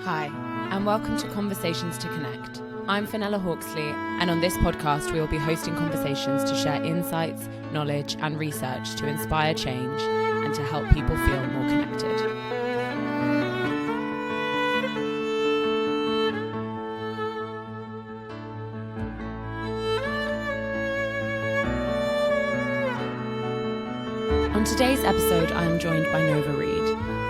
Hi, and welcome to Conversations to Connect. I'm Fenella Hawksley, and on this podcast we will be hosting conversations to share insights, knowledge and research to inspire change and to help people feel more connected. On today's episode, I am joined by Nova Reid.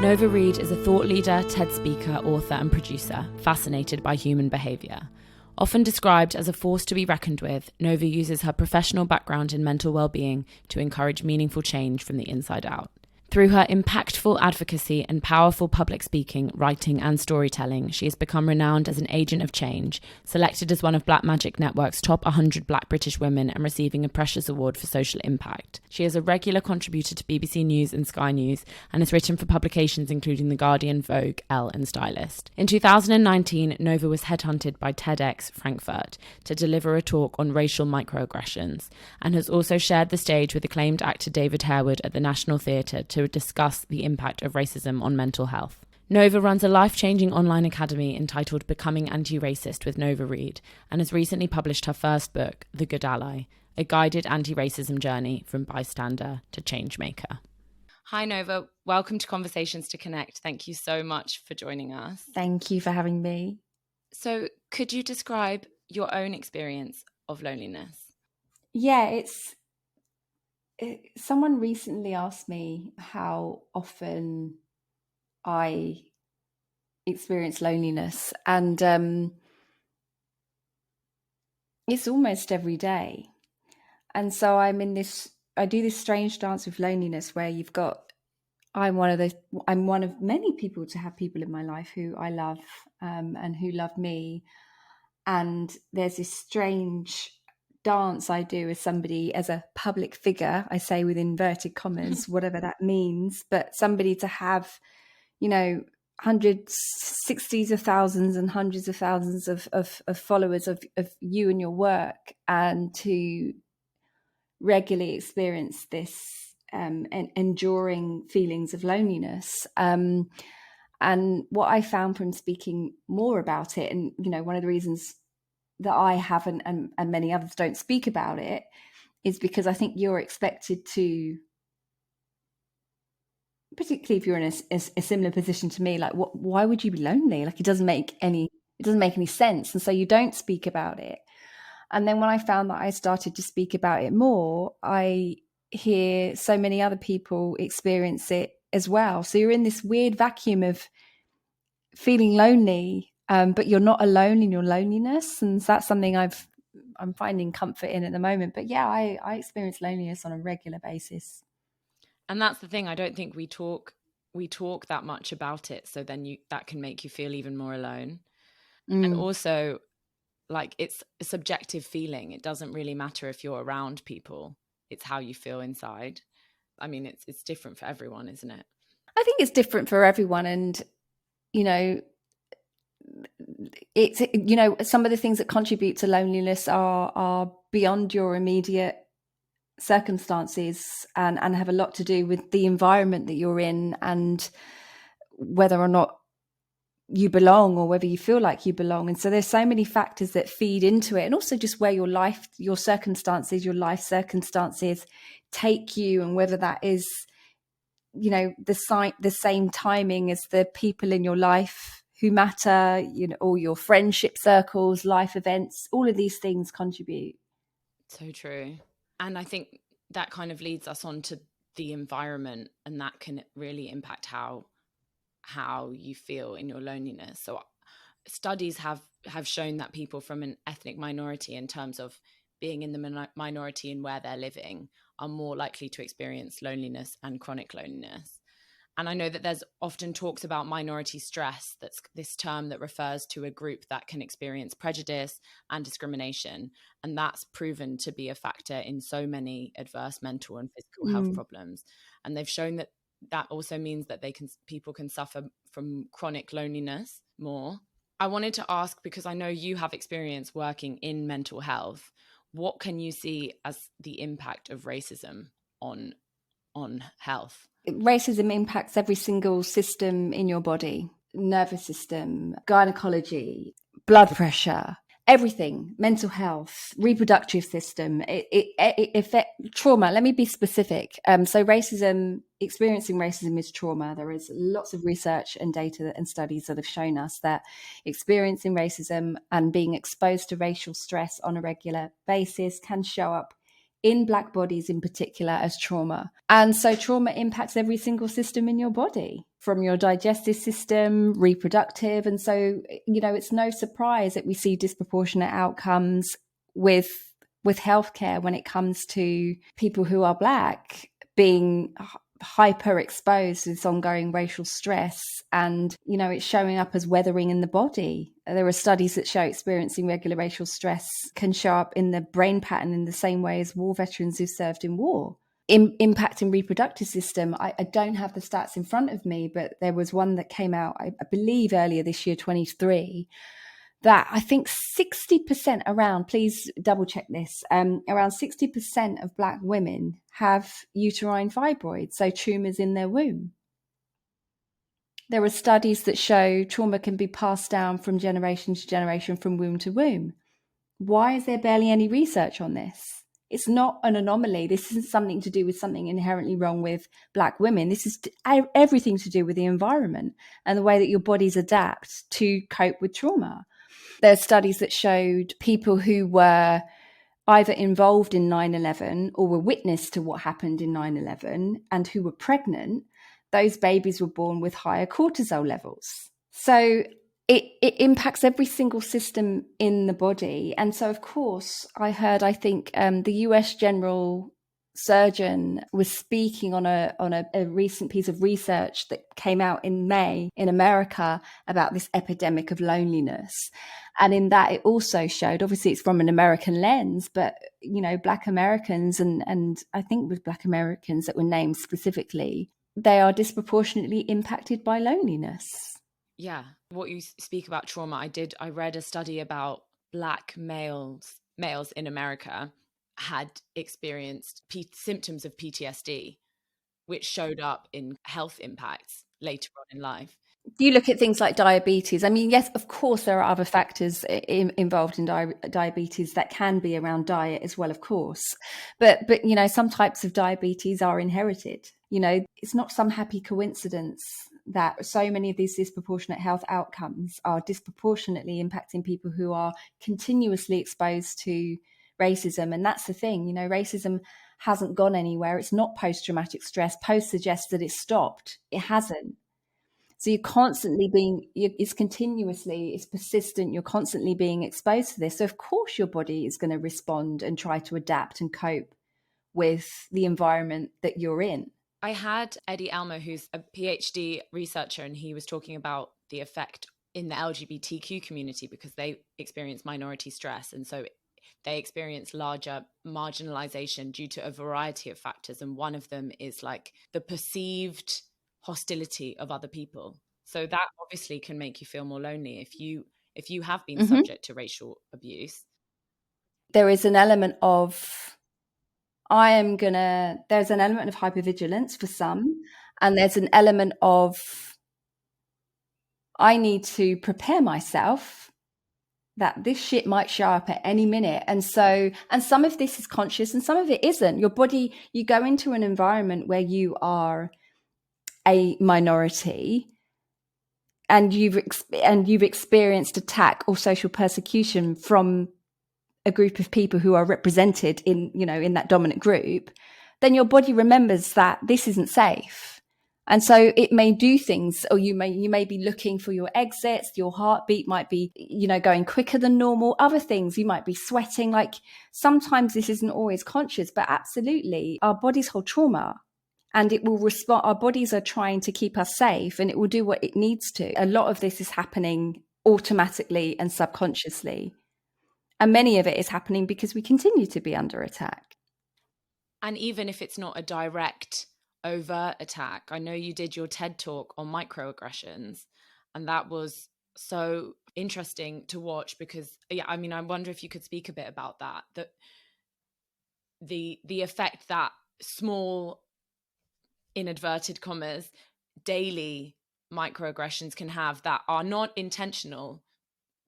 Nova Reid is a thought leader, TED speaker, author and producer, fascinated by human behaviour. Often described as a force to be reckoned with, Nova uses her professional background in mental well-being to encourage meaningful change from the inside out. Through her impactful advocacy and powerful public speaking, writing and storytelling, she has become renowned as an agent of change, selected as one of Black Magic Network's top 100 Black British women and receiving a Precious Award for social impact. She is a regular contributor to BBC News and Sky News and has written for publications including The Guardian, Vogue, Elle and Stylist. In 2019, Nova was headhunted by TEDx Frankfurt to deliver a talk on racial microaggressions and has also shared the stage with acclaimed actor David Harewood at the National Theatre to discuss the impact of racism on mental health. Nova runs a life-changing online academy entitled Becoming Anti-Racist with Nova Reid and has recently published her first book, The Good Ally, a guided anti-racism journey from bystander to changemaker. Hi Nova, welcome to Conversations to Connect. Thank you so much for joining us. Thank you for having me. So could you describe your own experience of loneliness? Yeah, someone recently asked me how often I experience loneliness, and it's almost every day. And so I do this strange dance with loneliness where I'm one of many people to have people in my life who I love, and who love me. And there's this strange dance I do as somebody, as a public figure, I say with inverted commas, whatever that means, but somebody to have, hundreds, sixties of thousands and hundreds of thousands of followers of you and your work, and to regularly experience this enduring feelings of loneliness. And what I found from speaking more about it, and one of the reasons that I haven't and many others don't speak about it, is because I think you're expected to, particularly if you're in a similar position to me, like why would you be lonely? Like it doesn't make any sense, and so you don't speak about it. And then when I found that I started to speak about it more, I hear so many other people experience it as well. So you're in this weird vacuum of feeling lonely, but you're not alone in your loneliness. And that's something I'm finding comfort in at the moment. But yeah, I experience loneliness on a regular basis. And that's the thing. I don't think we talk that much about it. So then that can make you feel even more alone. And also, like, it's a subjective feeling. It doesn't really matter if you're around people. It's how you feel inside. I mean, it's different for everyone, isn't it? I think it's different for everyone. And, it's, some of the things that contribute to loneliness are beyond your immediate circumstances and have a lot to do with the environment that you're in and whether or not you belong or whether you feel like you belong. And so there's so many factors that feed into it, and also just where your life circumstances take you, and whether that is, the same timing as the people in your life who matter, all your friendship circles, life events, all of these things contribute. So true. And I think that kind of leads us on to the environment, and that can really impact how you feel in your loneliness. So studies have shown that people from an ethnic minority, in terms of being in the minority and where they're living, are more likely to experience loneliness and chronic loneliness. And I know that there's often talks about minority stress. That's this term that refers to a group that can experience prejudice and discrimination. And that's proven to be a factor in so many adverse mental and physical health problems. And they've shown that also means that people can suffer from chronic loneliness more. I wanted to ask, because I know you have experience working in mental health, what can you see as the impact of racism on health? Racism impacts every single system in your body: nervous system, gynecology, blood pressure, everything, mental health, reproductive system. It affect trauma. Let me be specific. So experiencing racism is trauma. There is lots of research and data and studies that have shown us that experiencing racism and being exposed to racial stress on a regular basis can show up in Black bodies in particular as trauma. And so trauma impacts every single system in your body, from your digestive system, reproductive. And so, it's no surprise that we see disproportionate outcomes with healthcare when it comes to people who are Black being hyper exposed to this ongoing racial stress, and it's showing up as weathering in the body. There are studies that show experiencing regular racial stress can show up in the brain pattern in the same way as war veterans who served in war. Impacting reproductive system, I don't have the stats in front of me, but there was one that came out, I believe earlier this year, 23, that I think 60% around, please double check this, around 60% of Black women have uterine fibroids, so tumours in their womb. There are studies that show trauma can be passed down from generation to generation, from womb to womb. Why is there barely any research on this? It's not an anomaly. This isn't something to do with something inherently wrong with Black women. This is everything to do with the environment and the way that your bodies adapt to cope with trauma. There are studies that showed people who were either involved in 9/11 or were witness to what happened in 9/11 and who were pregnant, those babies were born with higher cortisol levels. So it impacts every single system in the body. And so, of course, I think the US General Surgeon was speaking on a recent piece of research that came out in May in America about this epidemic of loneliness. And in that, it also showed, obviously it's from an American lens, but, Black Americans, and I think it was Black Americans that were named specifically, they are disproportionately impacted by loneliness. Yeah. What you speak about trauma, I read a study about Black males in America had experienced symptoms of PTSD, which showed up in health impacts later on in life. You look at things like diabetes. I mean, yes, of course, there are other factors involved in diabetes that can be around diet as well, of course. But some types of diabetes are inherited. It's not some happy coincidence that so many of these disproportionate health outcomes are disproportionately impacting people who are continuously exposed to racism. And that's the thing, racism hasn't gone anywhere. It's not post-traumatic stress. Post suggests that it's stopped. It hasn't. So you're constantly it's persistent. You're constantly being exposed to this. So of course your body is going to respond and try to adapt and cope with the environment that you're in. I had Eddie Elmer, who's a PhD researcher, and he was talking about the effect in the LGBTQ community because they experience minority stress. And so they experience larger marginalization due to a variety of factors. And one of them is like the perceived hostility of other people. So that obviously can make you feel more lonely if you have been subject to racial abuse. There is an element of there's an element of hypervigilance for some, and there's an element of I need to prepare myself that this shit might show up at any minute. And some of this is conscious and some of it isn't. Your body, you go into an environment where you are a minority and you've experienced attack or social persecution from a group of people who are represented in that dominant group, then your body remembers that this isn't safe. And so it may do things, or you may be looking for your exits. Your heartbeat might be, going quicker than normal. Other things, you might be sweating. Like sometimes this isn't always conscious, but absolutely our bodies hold trauma and it will respond. Our bodies are trying to keep us safe and it will do what it needs to. A lot of this is happening automatically and subconsciously. And many of it is happening because we continue to be under attack. And even if it's not a direct, overt attack, I know you did your TED talk on microaggressions, and that was so interesting to watch, because I mean, I wonder if you could speak a bit about that the effect that small, in inverted commas, daily microaggressions can have that are not intentional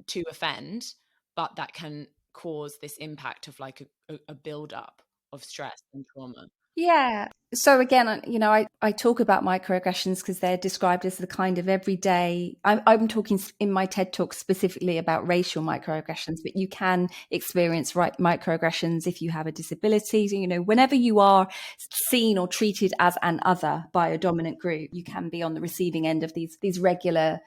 to offend, but that can cause this impact of like a build-up of stress and trauma. Yeah. So again, I talk about microaggressions because they're described as the kind of everyday. I'm talking in my TED talk specifically about racial microaggressions, but you can experience microaggressions if you have a disability. So, whenever you are seen or treated as an other by a dominant group, you can be on the receiving end of these regular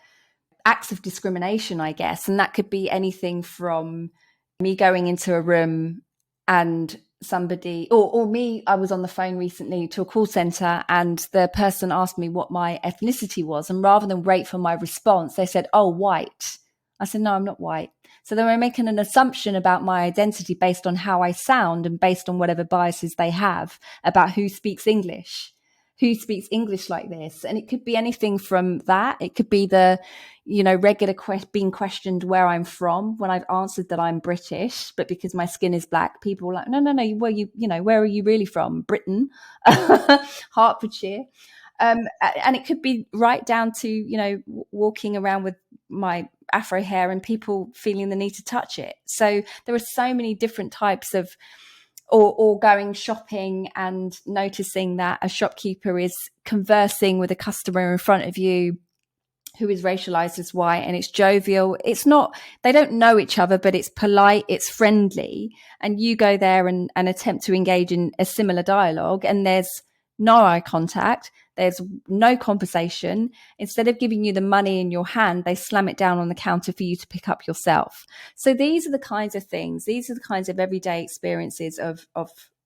acts of discrimination, I guess. And that could be anything from me going into a room and somebody or me, I was on the phone recently to a call center and the person asked me what my ethnicity was, and rather than wait for my response, they said, "Oh, white." I said, "No, I'm not white." So they were making an assumption about my identity based on how I sound and based on whatever biases they have about who speaks English like this. And it could be anything from that. It could be the regular being questioned where I'm from, when I've answered that I'm British, but because my skin is black, people are like, no, where are you really from? Britain, Hertfordshire. And it could be right down to, walking around with my afro hair and people feeling the need to touch it. So there are so many different types of, or going shopping and noticing that a shopkeeper is conversing with a customer in front of you who is racialized as white, and it's jovial. It's not, they don't know each other, but it's polite, it's friendly. And you go there and attempt to engage in a similar dialogue, and there's no eye contact. There's no conversation. Instead of giving you the money in your hand, they slam it down on the counter for you to pick up yourself. So these are the kinds of things, these are the kinds of everyday experiences of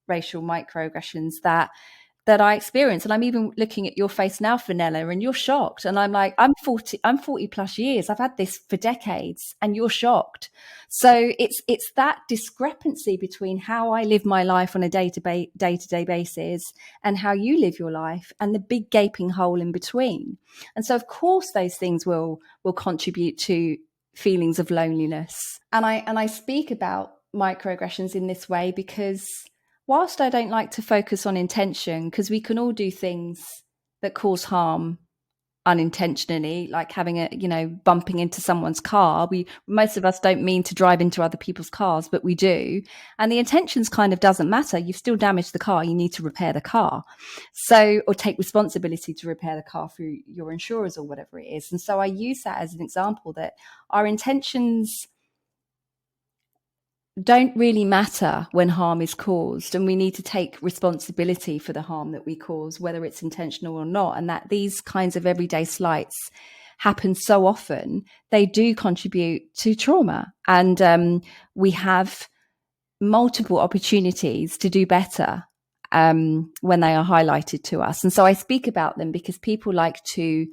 racial microaggressions that I experience. And I'm even looking at your face now, Fenella, and you're shocked. And I'm like, I'm 40 plus years. I've had this for decades, and you're shocked. So it's that discrepancy between how I live my life on a day-to-day basis and how you live your life, and the big gaping hole in between. And so of course those things will contribute to feelings of loneliness. And I speak about microaggressions in this way because whilst I don't like to focus on intention, because we can all do things that cause harm unintentionally, like having bumping into someone's car. Most of us don't mean to drive into other people's cars, but we do. And the intentions kind of doesn't matter. You've still damaged the car. You need to repair the car. So, or take responsibility to repair the car through your insurers or whatever it is. And so I use that as an example that our intentions don't really matter when harm is caused, and we need to take responsibility for the harm that we cause, whether it's intentional or not. And that these kinds of everyday slights happen so often, they do contribute to trauma. And we have multiple opportunities to do better when they are highlighted to us. And so I speak about them because people like to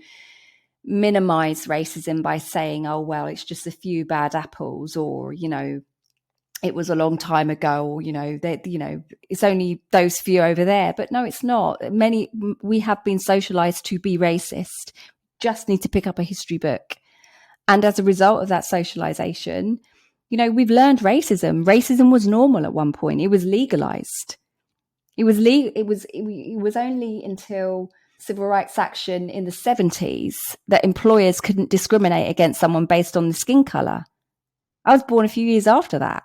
minimize racism by saying, oh, well, it's just a few bad apples, or, it was a long time ago, or, it's only those few over there. But no, it's not. We have been socialized to be racist. Just need to pick up a history book. And as a result of that socialization, we've learned racism. Racism was normal at one point. It was legalized. It was only until civil rights action in the 70s that employers couldn't discriminate against someone based on the skin color. I was born a few years after that.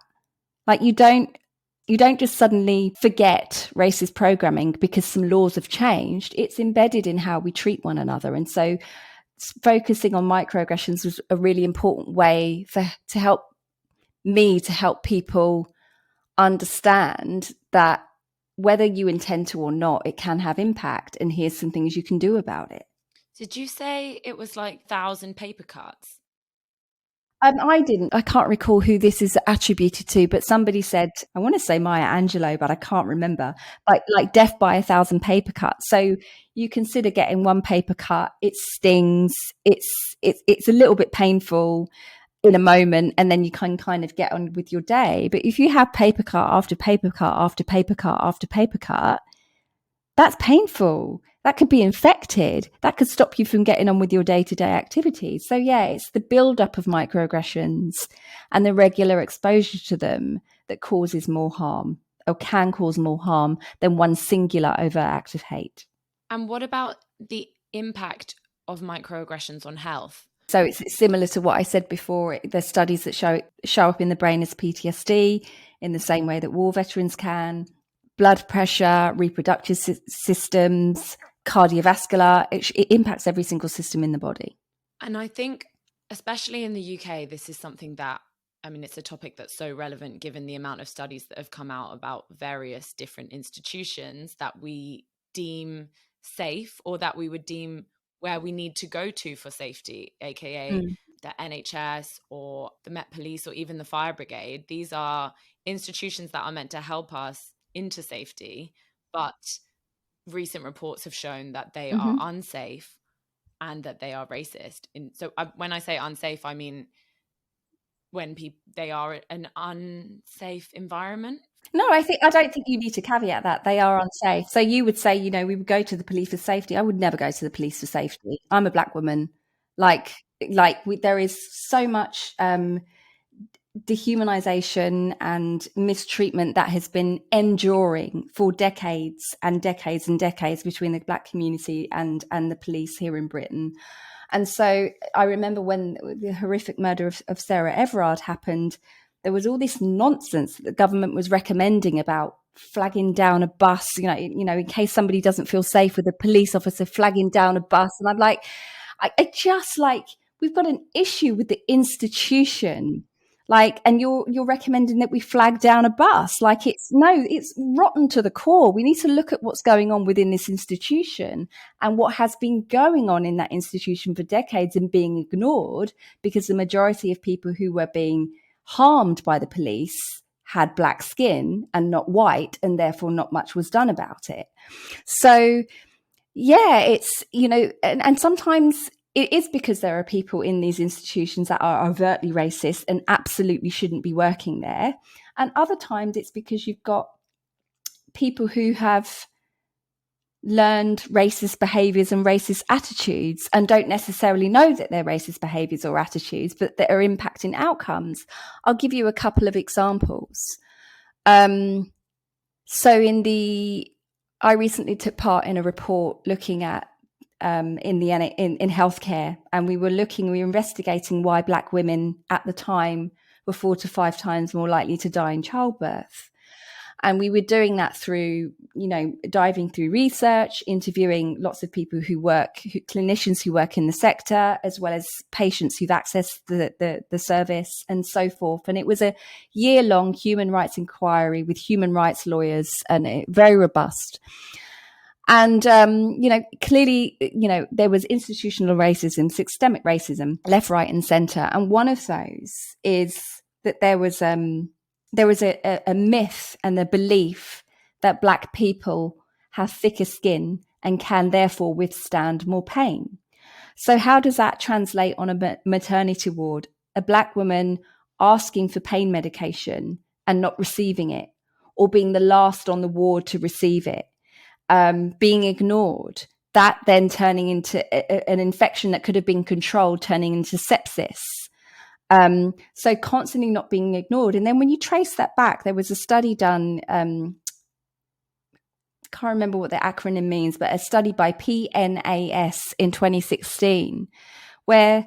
Like, you don't just suddenly forget racist programming because some laws have changed. It's embedded in how we treat one another. And so focusing on microaggressions was a really important way to help people understand that whether you intend to or not, it can have impact, and here's some things you can do about it. Did you say it was like 1,000 paper cuts? I can't recall who this is attributed to, but somebody said, I want to say Maya Angelou, but I can't remember, like death by 1,000 paper cuts. So you consider getting one paper cut, it stings, it's a little bit painful in a moment, and then you can kind of get on with your day. But if you have paper cut after paper cut after paper cut after paper cut, that's painful. that could be infected. That could stop you from getting on with your day-to-day activities. So yeah, it's the build-up of microaggressions and the regular exposure to them that causes more harm, or can cause more harm than one singular overt act of hate. And what about the impact of microaggressions on health? So it's similar to what I said before. There's studies that show up in the brain as PTSD in the same way that war veterans can. Blood pressure, reproductive systems, cardiovascular, it impacts every single system in the body. And I think, especially in the UK, this is something that, I mean, it's a topic that's so relevant given the amount of studies that have come out about various different institutions that we deem safe, or that we would deem where we need to go to for safety, aka the NHS or the Met Police or even the fire brigade. These are institutions that are meant to help us into safety, but recent reports have shown that they are unsafe and that they are racist. And so when I say unsafe, I mean when they are an unsafe environment. No, I don't think you need to caveat that. They are unsafe. So you would say, you know, we would go to the police for safety. I would never go to the police for safety. I'm a Black woman. There is so much dehumanization and mistreatment that has been enduring for decades and decades and decades between the Black community and the police here in Britain. And so I remember when the horrific murder of Sarah Everard happened, there was all this nonsense that the government was recommending about flagging down a bus, you know, in case somebody doesn't feel safe with a police officer, flagging down a bus. And I'm like, I just like, we've got an issue with the institution. Like, and you're recommending that we flag down a bus. Like, it's rotten to the core. We need to look at what's going on within this institution and what has been going on in that institution for decades and being ignored, because the majority of people who were being harmed by the police had Black skin and not white, and therefore not much was done about it. So yeah, it's, you know, and sometimes it is because there are people in these institutions that are overtly racist and absolutely shouldn't be working there. And other times it's because you've got people who have learned racist behaviors and racist attitudes and don't necessarily know that they're racist behaviors or attitudes, but that are impacting outcomes. I'll give you a couple of examples. I recently took part in a report looking at in healthcare, and we were investigating why Black women at the time were 4 to 5 times more likely to die in childbirth. And we were doing that through, you know, diving through research, interviewing lots of people clinicians who work in the sector, as well as patients who've accessed the service and so forth. And it was a year-long human rights inquiry with human rights lawyers, and very robust. And, you know, clearly, you know, there was institutional racism, systemic racism, left, right, and center. And one of those is that there was a myth and the belief that Black people have thicker skin and can therefore withstand more pain. So how does that translate on a maternity ward? A Black woman asking for pain medication and not receiving it, or being the last on the ward to receive it, being ignored, that then turning into an infection that could have been controlled, turning into sepsis. So constantly not being ignored. And then when you trace that back, there was a study done, can't remember what the acronym means, but a study by PNAS in 2016, where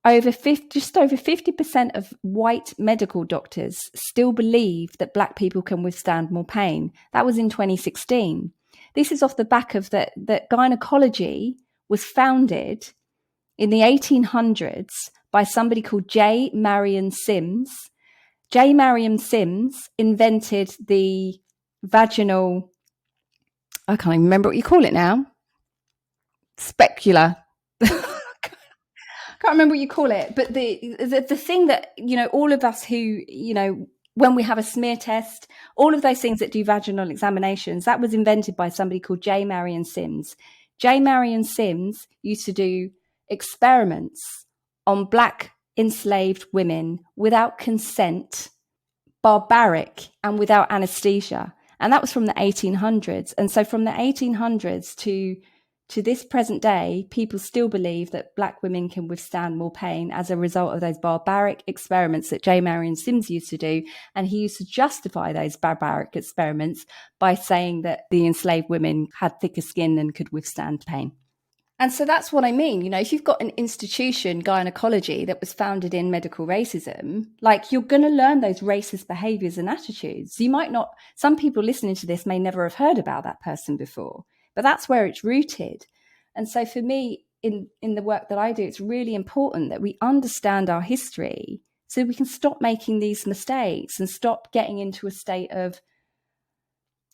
just over 50% of white medical doctors still believe that Black people can withstand more pain. That was in 2016. This is off the back of that gynecology was founded in the 1800s by somebody called J. Marion Sims. J. Marion Sims invented the vaginal, I can't even remember what you call it now, specular. Can't remember what you call it, but the thing that, you know, all of us who, you know, when we have a smear test, all of those things that do vaginal examinations, that was invented by somebody called J. Marion Sims. J. Marion Sims used to do experiments on Black enslaved women without consent, barbaric, and without anesthesia. And that was from the 1800s. And so from the 1800s to to this present day, people still believe that Black women can withstand more pain as a result of those barbaric experiments that J. Marion Sims used to do. And he used to justify those barbaric experiments by saying that the enslaved women had thicker skin and could withstand pain. And so that's what I mean. You know, if you've got an institution, gynecology, that was founded in medical racism, like, you're going to learn those racist behaviors and attitudes. You might not, some people listening to this may never have heard about that person before, but that's where it's rooted. And so for me, in the work that I do, it's really important that we understand our history so we can stop making these mistakes and stop getting into a state of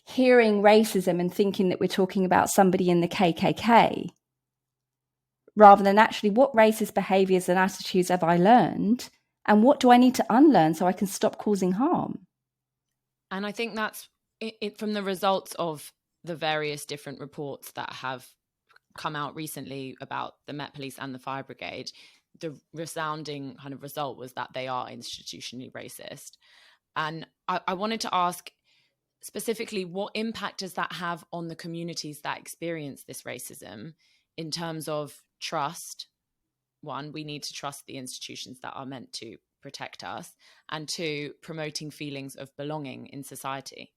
hearing racism and thinking that we're talking about somebody in the KKK, rather than actually, what racist behaviors and attitudes have I learned, and what do I need to unlearn so I can stop causing harm? And I think that's it from the results of the various different reports that have come out recently about the Met Police and the Fire Brigade. The resounding kind of result was that they are institutionally racist. And I wanted to ask specifically, what impact does that have on the communities that experience this racism in terms of trust? One, we need to trust the institutions that are meant to protect us, and two, promoting feelings of belonging in society.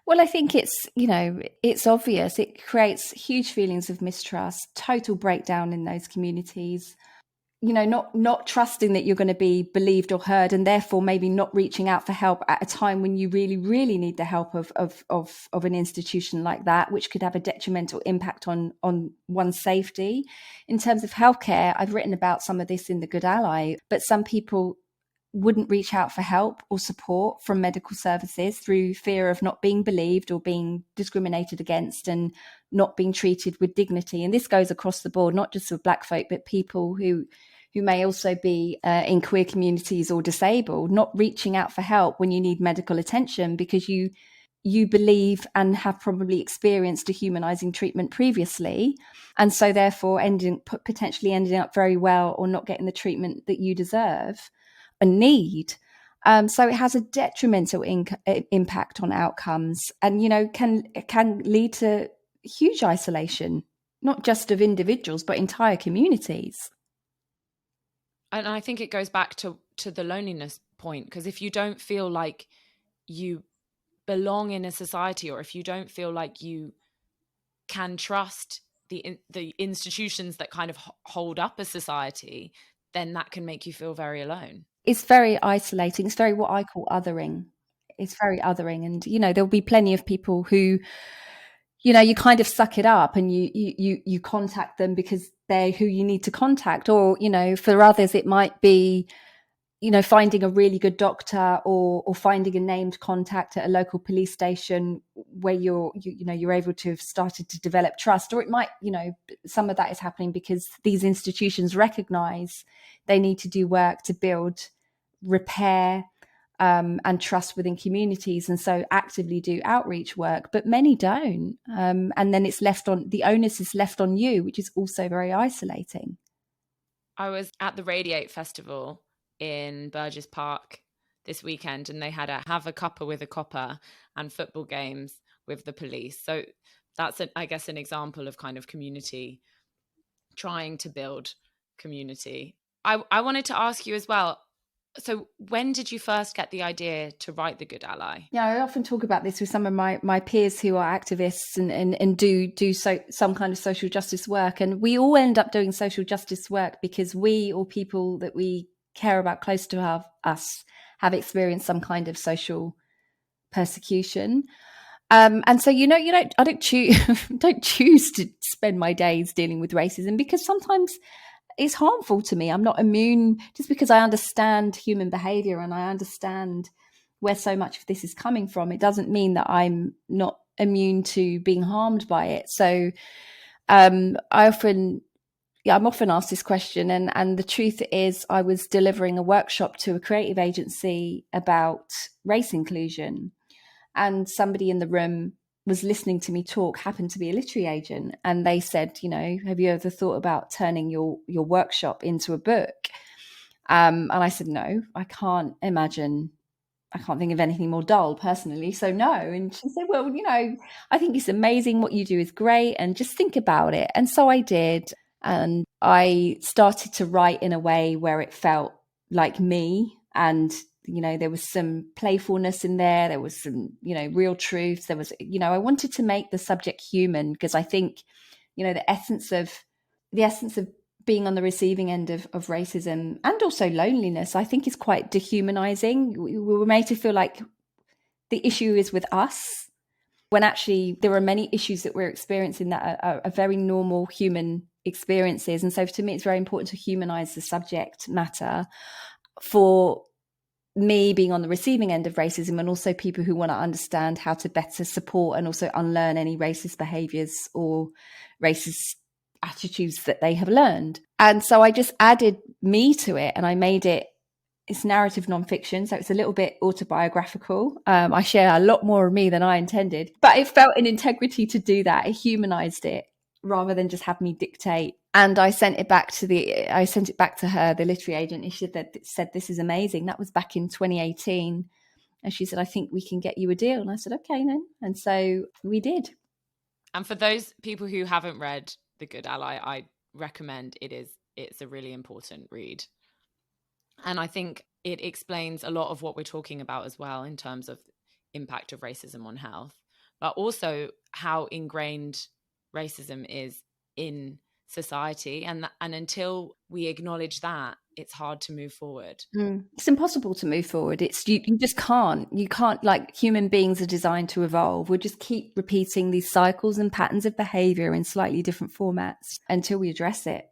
Well, I think it's, you know, it's obvious. It creates huge feelings of mistrust, total breakdown in those communities. You know, not trusting that you're going to be believed or heard, and therefore maybe not reaching out for help at a time when you really, really need the help of an institution like that, which could have a detrimental impact on one's safety. In terms of healthcare, I've written about some of this in The Good Ally, but some people wouldn't reach out for help or support from medical services through fear of not being believed or being discriminated against and not being treated with dignity. And this goes across the board, not just with Black folk, but people who may also be in queer communities or disabled, not reaching out for help when you need medical attention because you believe and have probably experienced dehumanizing treatment previously. And so therefore potentially ending up very well or not getting the treatment that you deserve and need. So it has a detrimental impact on outcomes, and, you know, can lead to huge isolation, not just of individuals, but entire communities. And I think it goes back to the loneliness point, because if you don't feel like you belong in a society, or if you don't feel like you can trust the institutions that kind of hold up a society, then that can make you feel very alone. It's very isolating. It's very what I call othering. It's very othering. And, you know, there'll be plenty of people who, you know, you kind of suck it up and you contact them because they're who you need to contact. Or, you know, for others, it might be, you know, finding a really good doctor or finding a named contact at a local police station where you're able to have started to develop trust. Or it might, you know, some of that is happening because these institutions recognize they need to do work to build repair and trust within communities, and so actively do outreach work, but many don't. And then the onus is left on you, which is also very isolating. I was at the Radiate Festival in Burgess Park this weekend, and they had a have a cuppa with a copper and football games with the police. So that's, I guess, an example of kind of community, trying to build community. I wanted to ask you as well, so when did you first get the idea to write The Good Ally? Yeah, I often talk about this with some of my peers who are activists and do some kind of social justice work. And we all end up doing social justice work because we, or people that we care about close to us, have experienced some kind of social persecution. And so, I don't choose to spend my days dealing with racism, because sometimes it's harmful to me. I'm not immune. Just because I understand human behavior and I understand where so much of this is coming from, it doesn't mean that I'm not immune to being harmed by it. So I'm often asked this question, and the truth is I was delivering a workshop to a creative agency about race inclusion, and somebody in the room was listening to me talk, happened to be a literary agent, and they said, have you ever thought about turning your workshop into a book? And I said, no, I can't imagine I can't think of anything more dull personally, so no. And she said, well, I think it's amazing, what you do is great, and just think about it. And so I did, and I started to write in a way where it felt like me, and there was some playfulness in there was some real truth, there was I wanted to make the subject human, because I think the essence of being on the receiving end of racism, and also loneliness, I think is quite dehumanizing. We were made to feel like the issue is with us, when actually there are many issues that we're experiencing that are very normal human experiences. And so to me, it's very important to humanize the subject matter for me being on the receiving end of racism, and also people who want to understand how to better support and also unlearn any racist behaviors or racist attitudes that they have learned. And so I just added me to it, and I made it's narrative nonfiction, so it's a little bit autobiographical. I share a lot more of me than I intended, but it felt an integrity to do that. It humanized it rather than just have me dictate. And I sent it back to her, the literary agent, and she said, this is amazing. That was back in 2018. And she said, I think we can get you a deal. And I said, okay then. And so we did. And for those people who haven't read The Good Ally, I recommend it's a really important read. And I think it explains a lot of what we're talking about as well, in terms of impact of racism on health, but also how ingrained racism is in society. And until we acknowledge that, it's hard to move forward. It's impossible to move forward. You just can't. You can't, like, human beings are designed to evolve. We'll just keep repeating these cycles and patterns of behavior in slightly different formats until we address it.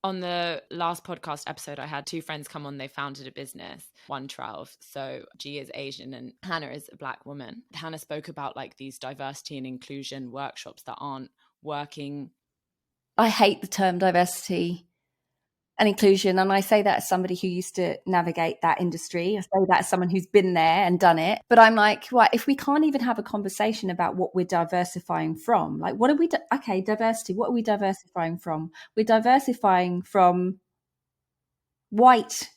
On the last podcast episode, I had two friends come on. They founded a business, 112. So G is Asian and Hannah is a Black woman. Hannah spoke about like these diversity and inclusion workshops that aren't working. I hate the term diversity and inclusion. And I say that as somebody who used to navigate that industry. I say that as someone who's been there and done it. But I'm like, right, if we can't even have a conversation about what we're diversifying from, like, what are we, okay, diversity, what are we diversifying from? We're diversifying from whiteness.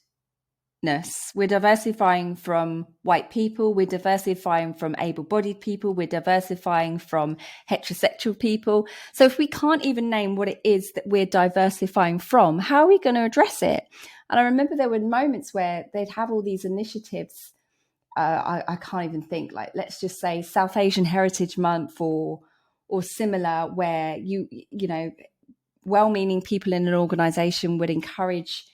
We're diversifying from white people. We're diversifying from able-bodied people. We're diversifying from heterosexual people. So if we can't even name what it is that we're diversifying from, how are we going to address it? And I remember there were moments where they'd have all these initiatives. I can't even think, like, let's just say South Asian Heritage Month or similar, where you know, well-meaning people in an organization would encourage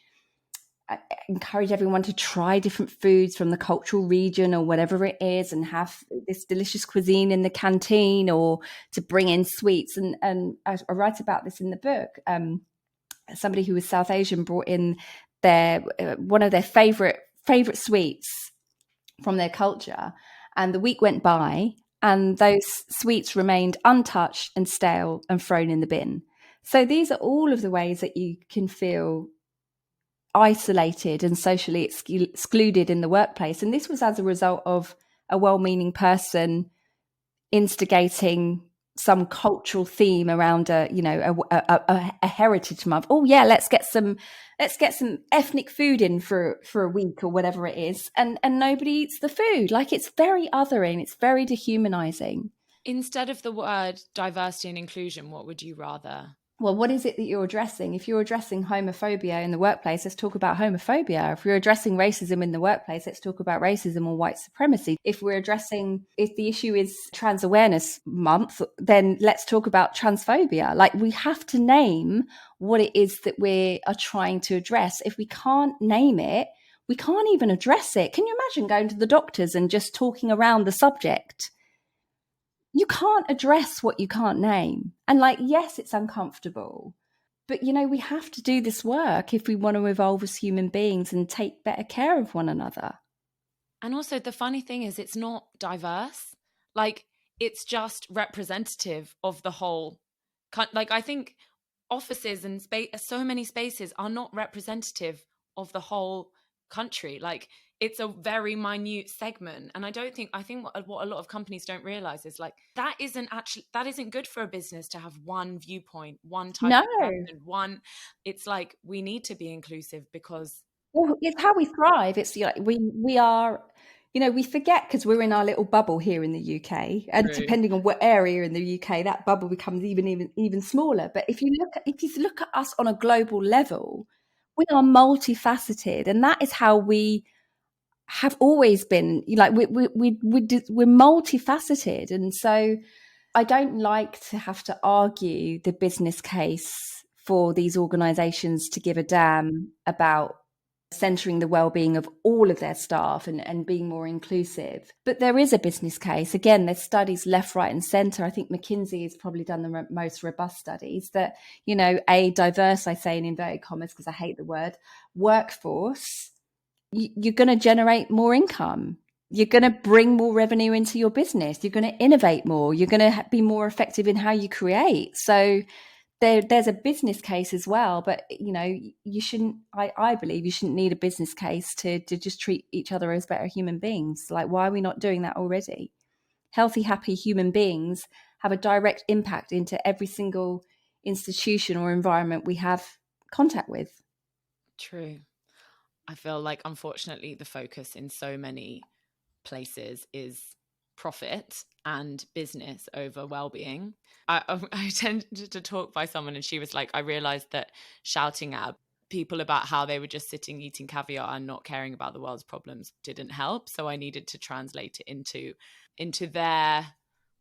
everyone to try different foods from the cultural region or whatever it is, and have this delicious cuisine in the canteen, or to bring in sweets. And I write about this in the book. Somebody who was South Asian brought in their one of their favorite sweets from their culture, and the week went by and those sweets remained untouched and stale and thrown in the bin. So these are all of the ways that you can feel isolated and socially excluded in the workplace. And this was as a result of a well-meaning person instigating some cultural theme around a heritage month. Oh yeah, let's get some ethnic food in for a week or whatever it is, and nobody eats the food. Like, it's very othering, it's very dehumanizing. Instead of the word diversity and inclusion, what would you rather? Well, what is it that you're addressing? If you're addressing homophobia in the workplace, let's talk about homophobia. If you're addressing racism in the workplace, let's talk about racism or white supremacy. If the issue is Trans Awareness Month, then let's talk about transphobia. Like, we have to name what it is that we are trying to address. If we can't name it, we can't even address it. Can you imagine going to the doctors and just talking around the subject? You can't address what you can't name. And, like, yes, it's uncomfortable, but, we have to do this work if we want to evolve as human beings and take better care of one another. And also, the funny thing is, it's not diverse. Like, it's just representative of the whole. Like, I think offices and so many spaces are not representative of the whole country. Like, it's a very minute segment. And I think what a lot of companies don't realize is, like, that isn't good for a business to have one viewpoint, one type of person, it's like, we need to be inclusive, because it's how we thrive. It's like we are, we forget because we're in our little bubble here in the UK, and depending on what area in the UK, that bubble becomes even smaller. But if you look at us on a global level, we are multifaceted, and that is how we have always been. Like we're multifaceted, and so I don't like to have to argue the business case for these organizations to give a damn about centering the well-being of all of their staff and being more inclusive. But there is a business case. Again, there's studies left, right, and center. I think McKinsey has probably done the most robust studies that, a diverse, I say in inverted commas because I hate the word, workforce, you're going to generate more income. You're going to bring more revenue into your business. You're going to innovate more. You're going to be more effective in how you create. So there's a business case as well, but you shouldn't. I believe you shouldn't need a business case to just treat each other as better human beings. Like, why are we not doing that already? Healthy, happy human beings have a direct impact into every single institution or environment we have contact with. True. I feel like, unfortunately, the focus in so many places is profit and business over well-being. I tended to talk by someone and she was like, I realized that shouting at people about how they were just sitting eating caviar and not caring about the world's problems didn't help. So I needed to translate it into their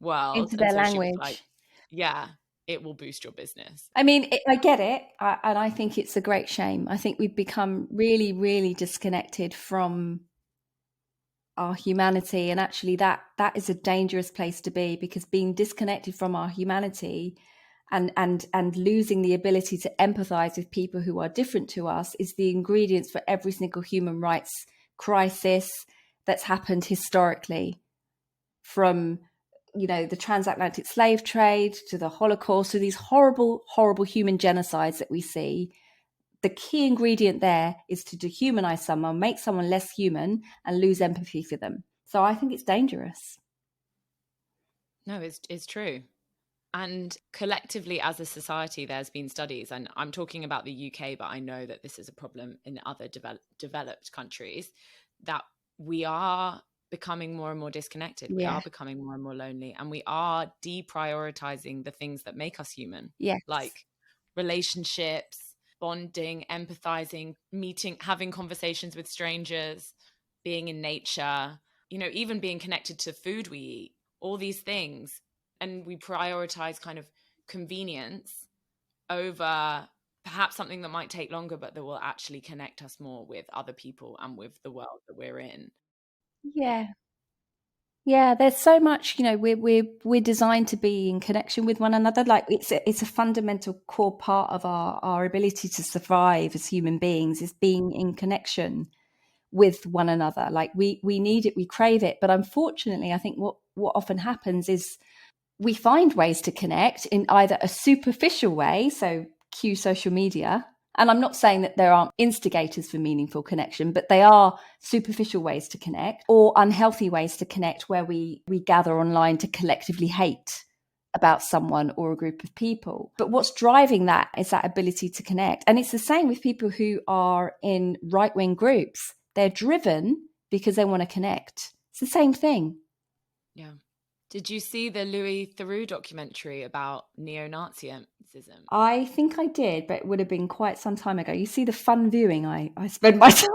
world. Into their language. She was like, yeah, it will boost your business. I mean, I get it. And I think it's a great shame. I think we've become really, really disconnected from our humanity, and actually that is a dangerous place to be, because being disconnected from our humanity and losing the ability to empathize with people who are different to us is the ingredients for every single human rights crisis that's happened historically, from the transatlantic slave trade to the Holocaust, to these horrible human genocides that we see. The key ingredient there is to dehumanize someone, make someone less human, and lose empathy for them. So I think it's dangerous. No, it's true. And collectively as a society, there's been studies, and I'm talking about the UK, but I know that this is a problem in other developed countries, that we are becoming more and more disconnected. We are becoming more and more lonely, and we are deprioritizing the things that make us human. Yes. Like relationships, bonding, empathizing, meeting, having conversations with strangers, being in nature, even being connected to food we eat, all these things. And we prioritize kind of convenience over perhaps something that might take longer, but that will actually connect us more with other people and with the world that we're in. Yeah, there's so much, we're designed to be in connection with one another. Like it's a fundamental core part of our ability to survive as human beings, is being in connection with one another. Like we need it, we crave it. But unfortunately, I think what often happens is we find ways to connect in either a superficial way, so cue social media. And I'm not saying that there aren't instigators for meaningful connection, but they are superficial ways to connect, or unhealthy ways to connect, where we gather online to collectively hate about someone or a group of people. But what's driving that is that ability to connect. And it's the same with people who are in right-wing groups. They're driven because they want to connect. It's the same thing. Yeah. Did you see the Louis Theroux documentary about neo-Nazism? I think I did, but it would have been quite some time ago. You see the fun viewing I spend my time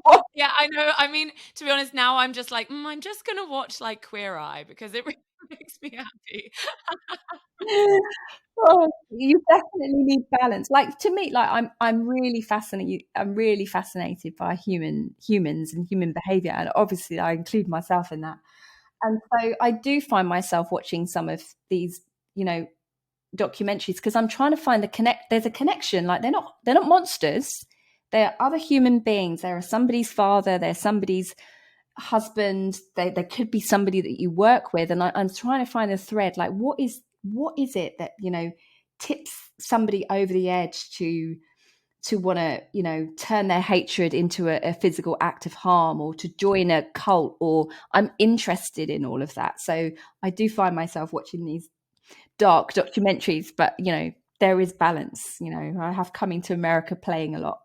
on. Yeah, I know. I mean, to be honest, now I'm just like, I'm just going to watch like Queer Eye because it really makes me happy. Oh, you definitely need balance. Like, to me, like I'm really fascinated. I'm really fascinated by humans and human behavior, and obviously I include myself in that. And so I do find myself watching some of these, documentaries, because I'm trying to find there's a connection. Like they're not monsters. They're other human beings. They're somebody's father. They're somebody's husband. They could be somebody that you work with. And I'm trying to find a thread. Like what is it that, tips somebody over the edge to want to, turn their hatred into a physical act of harm, or to join a cult, or I'm interested in all of that. So I do find myself watching these dark documentaries, but, there is balance. I have Coming to America playing a lot.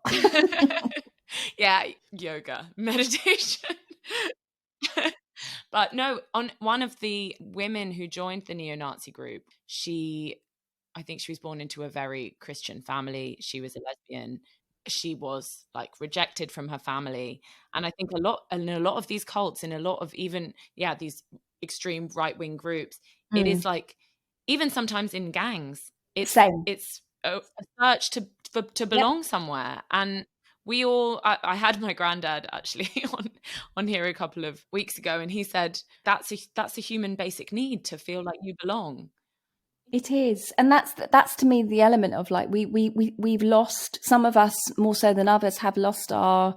Yeah, yoga, meditation. But no, on one of the women who joined the neo-Nazi group, I think she was born into a very Christian family. She was a lesbian. She was like rejected from her family. And I think in a lot of these cults, in a lot of even, these extreme right-wing groups, it is like, even sometimes in gangs, it's a search to belong somewhere. And we all, I had my granddad actually on here a couple of weeks ago, and he said that's a human basic need, to feel like you belong. It is. And that's to me the element of like, we've lost, some of us more so than others have lost our,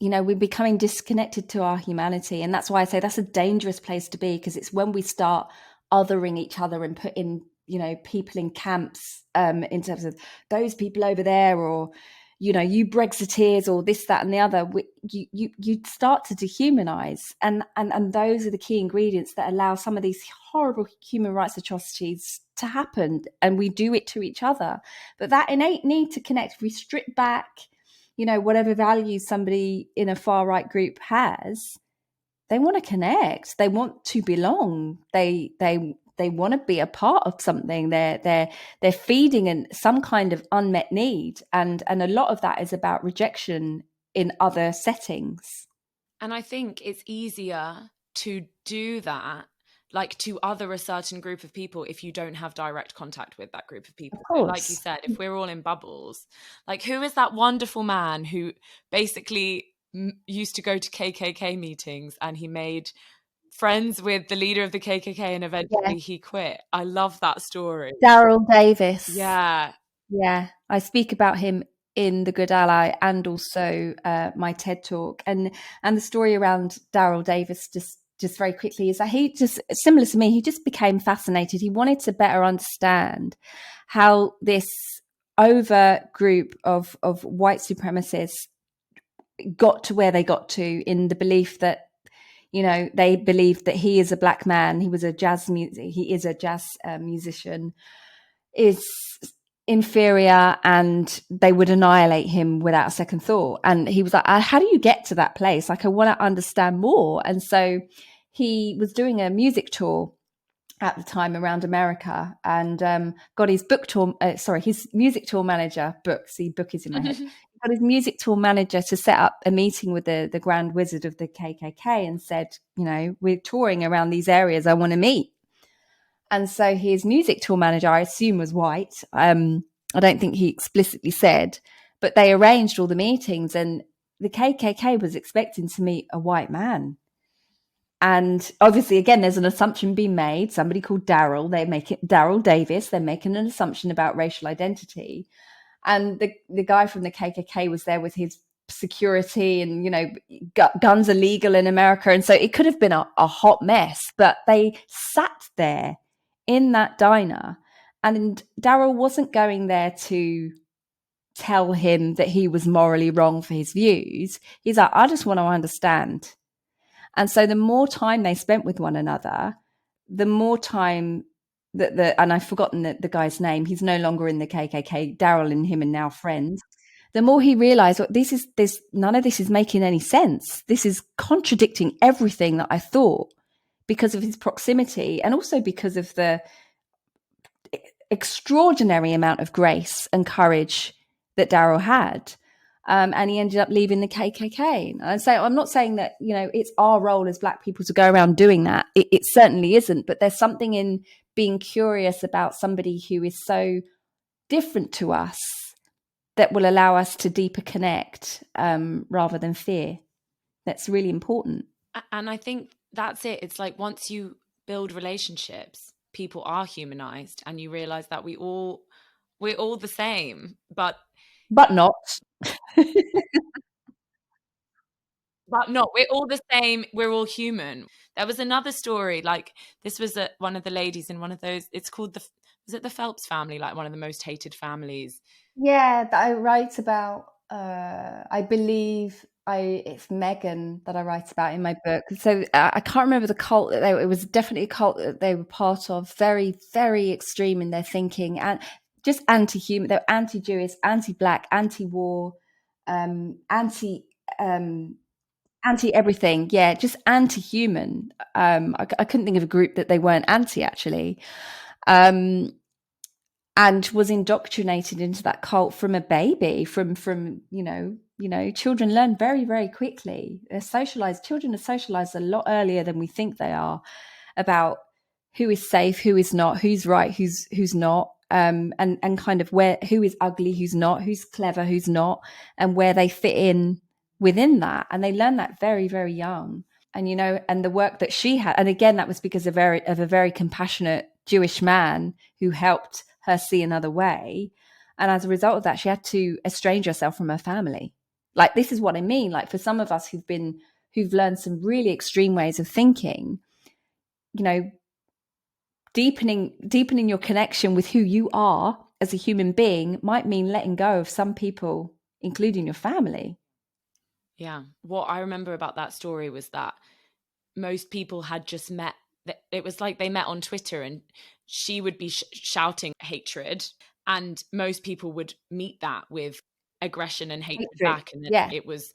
we're becoming disconnected to our humanity. And that's why I say that's a dangerous place to be, because it's when we start othering each other and putting, people in camps, in terms of those people over there, or, you Brexiteers, or this, that, and the other. You start to dehumanize, and those are the key ingredients that allow some of these horrible human rights atrocities to happen. And we do it to each other. But that innate need to connect, if we strip back, whatever values somebody in a far right group has, they want to connect. They want to belong. They want to be a part of something. They're feeding some kind of unmet need, and a lot of that is about rejection in other settings. And I think it's easier to do that, like to other a certain group of people, if you don't have direct contact with that group of people. So like you said, if we're all in bubbles, like who is that wonderful man who basically used to go to KKK meetings, and he made friends with the leader of the KKK, and eventually he quit? I love that story. Daryl Davis. Yeah. I speak about him in The Good Ally, and also my TED talk. And the story around Daryl Davis, just very quickly, is that he just, similar to me, he just became fascinated. He wanted to better understand how this overt group of white supremacists got to where they got to, in the belief that, they believed that he is a black man, he is a jazz musician, is inferior, and they would annihilate him without a second thought. And he was like, how do you get to that place? Like, I want to understand more. And so he was doing a music tour at the time around America, and got his his music tour manager, book is in my head, got his music tour manager to set up a meeting with the Grand Wizard of the KKK, and said, we're touring around these areas, I want to meet. And so his music tour manager, I assume, was white. I don't think he explicitly said, but they arranged all the meetings, and the KKK was expecting to meet a white man. And obviously, again, there's an assumption being made. Somebody called Daryl, they make it Daryl Davis. They're making an assumption about racial identity. And the guy from the KKK was there with his security, and, guns are legal in America. And so it could have been a hot mess, but they sat there in that diner, and Daryl wasn't going there to tell him that he was morally wrong for his views. He's like, I just want to understand. And so the more time they spent with one another, the more time and I've forgotten the guy's name, he's no longer in the KKK, Daryl and him are now friends. The more he realized, none of this is making any sense. This is contradicting everything that I thought, because of his proximity, and also because of the extraordinary amount of grace and courage that Daryl had. And he ended up leaving the KKK. And so I'm not saying that, it's our role as Black people to go around doing that. It certainly isn't. But there's something in being curious about somebody who is so different to us that will allow us to deeper connect, rather than fear. That's really important. And I think that's it. It's like, once you build relationships, people are humanized, and you realize that we're all the same, but not. But no, we're all the same. We're all human. There was another story, like this was one of the ladies in one of those, it's called was it the Phelps family, like one of the most hated families? Yeah, that I write about. I believe it's Megan that I write about in my book. So I can't remember the cult that it was definitely a cult that they were part of. Very, very extreme in their thinking, and just anti-human. They're anti-Jewish, anti-Black, anti-war, anti Anti everything, yeah, just anti-human. I couldn't think of a group that they weren't anti, actually. Um, and was indoctrinated into that cult from a baby, from children learn very, very quickly. Children are socialized a lot earlier than we think they are, about who is safe, who is not, who's right, who's not, and kind of who is ugly, who's not, who's clever, who's not, and where they fit in within that. And they learn that very, very young. And and the work that she had, and again, that was because of a very compassionate Jewish man who helped her see another way. And as a result of that, she had to estrange herself from her family. Like, this is what I mean. Like, for some of us who've learned some really extreme ways of thinking, deepening your connection with who you are as a human being might mean letting go of some people, including your family. Yeah. What I remember about that story was that most people had just met. It was like they met on Twitter, and she would be shouting hatred, and most people would meet that with aggression and hatred back. And then it was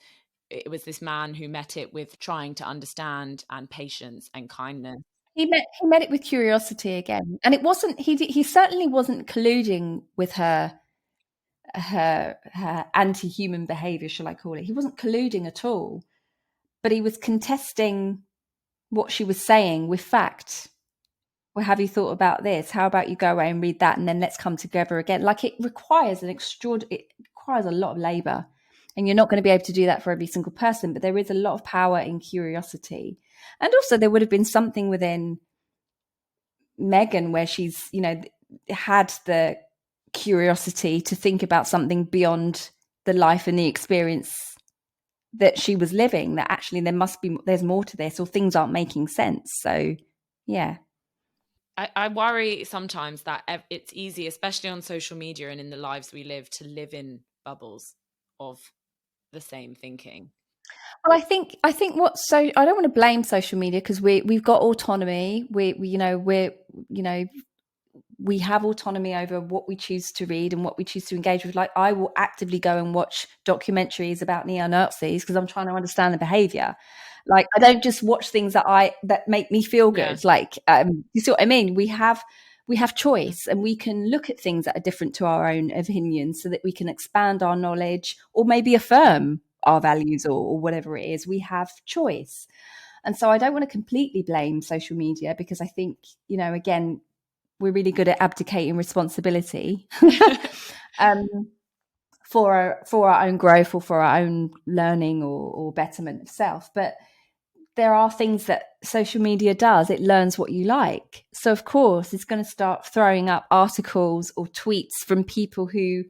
this man who met it with trying to understand and patience and kindness. He met it with curiosity again, and it wasn't. He certainly wasn't colluding with her anti-human behavior, shall I call it. He wasn't colluding at all, but he was contesting what she was saying with fact. Well, have you thought about this? How about you go away and read that, and then let's come together again? Like, it requires it requires a lot of labor, and you're not going to be able to do that for every single person, but there is a lot of power in curiosity. And also there would have been something within Megan where she's, had the curiosity to think about something beyond the life and the experience that she was living, that actually there's more to this, or things aren't making sense. So, yeah. I worry sometimes that it's easy, especially on social media and in the lives we live, to live in bubbles of the same thinking. Well, I think I don't want to blame social media, because we've got autonomy. We have autonomy over what we choose to read and what we choose to engage with. Like, I will actively go and watch documentaries about neo-Nazis because I'm trying to understand the behavior. Like, I don't just watch things that make me feel good. Yeah. Like, you see what I mean? We have choice, and we can look at things that are different to our own opinions, so that we can expand our knowledge, or maybe affirm our values, or whatever it is. We have choice. And so I don't want to completely blame social media, because I think, again, we're really good at abdicating responsibility for our own growth, or for our own learning, or betterment of self. But there are things that social media does. It learns what you like. So, of course, it's going to start throwing up articles or tweets from people who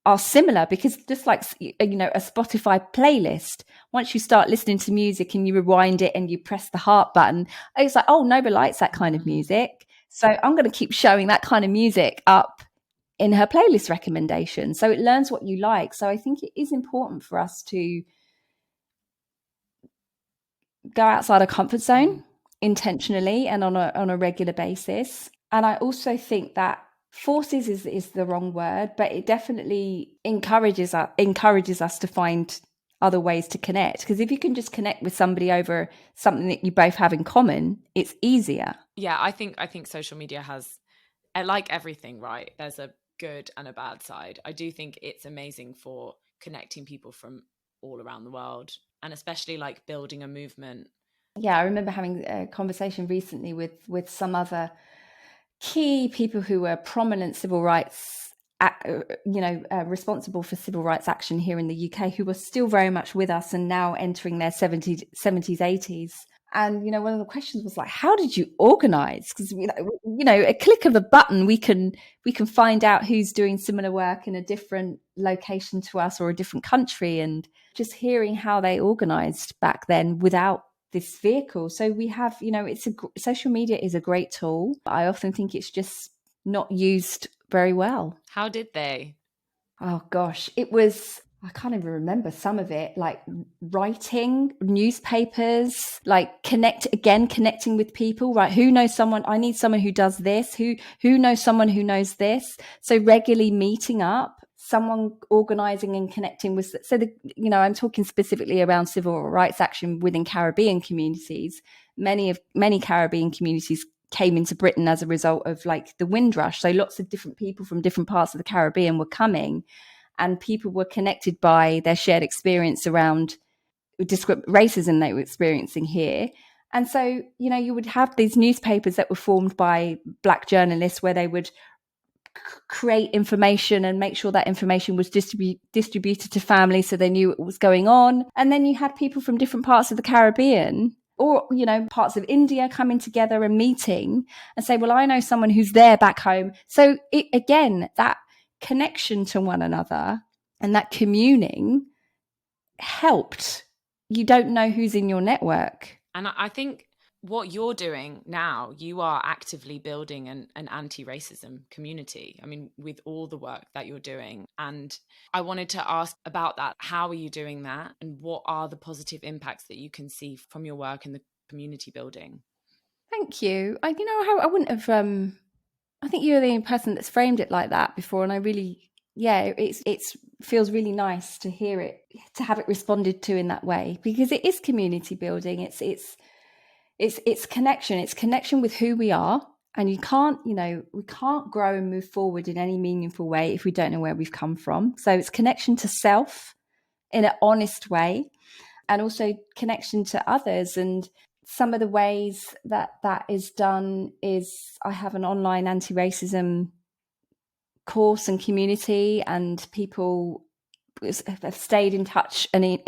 are similar, because just like, a Spotify playlist, once you start listening to music and you rewind it and you press the heart button, it's like, oh, Nova likes that kind of music, so I'm going to keep showing that kind of music up in her playlist recommendation. So it learns what you like. So I think it is important for us to go outside our comfort zone intentionally and on a regular basis. And I also think that forces is the wrong word, but it definitely encourages us to find other ways to connect. Because if you can just connect with somebody over something that you both have in common, it's easier. Yeah, I think social media has, like everything, right? There's a good and a bad side. I do think it's amazing for connecting people from all around the world, and especially like building a movement. Yeah, I remember having a conversation recently with some other key people who were prominent civil rights, responsible for civil rights action here in the UK, who were still very much with us and now entering their 70s, 80s. And, one of the questions was like, how did you organize? Because, a click of a button, we can find out who's doing similar work in a different location to us, or a different country. And just hearing how they organized back then without this vehicle. So we have, social media is a great tool. I often think it's just not used very well. How did they? Oh gosh, I can't even remember some of it, like writing, newspapers, like connecting with people, right? Who knows someone? I need someone who does this. Who knows someone who knows this? So regularly meeting up. someone organizing and connecting with, I'm talking specifically around civil rights action within Caribbean communities. Many Caribbean communities came into Britain as a result of like the Windrush. So lots of different people from different parts of the Caribbean were coming, and people were connected by their shared experience around racism they were experiencing here. And so, you would have these newspapers that were formed by Black journalists where they would create information and make sure that information was distributed to families so they knew what was going on. And then you had people from different parts of the Caribbean or, parts of India coming together and meeting and say, well, I know someone who's there back home. So again, that connection to one another and that communing helped. You don't know who's in your network. And I think what you're doing now, you are actively building an anti-racism community. I mean, with all the work that you're doing. And I wanted to ask about that. How are you doing that? And what are the positive impacts that you can see from your work in the community building? Thank you. I wouldn't have, I think you're the only person that's framed it like that before. And I really, it feels really nice to hear it, to have it responded to in that way, because it is community building. It's connection. It's connection with who we are. And we can't grow and move forward in any meaningful way if we don't know where we've come from. So it's connection to self in an honest way, and also connection to others. And some of the ways that is done is I have an online anti-racism course and community, and people have stayed in touch. They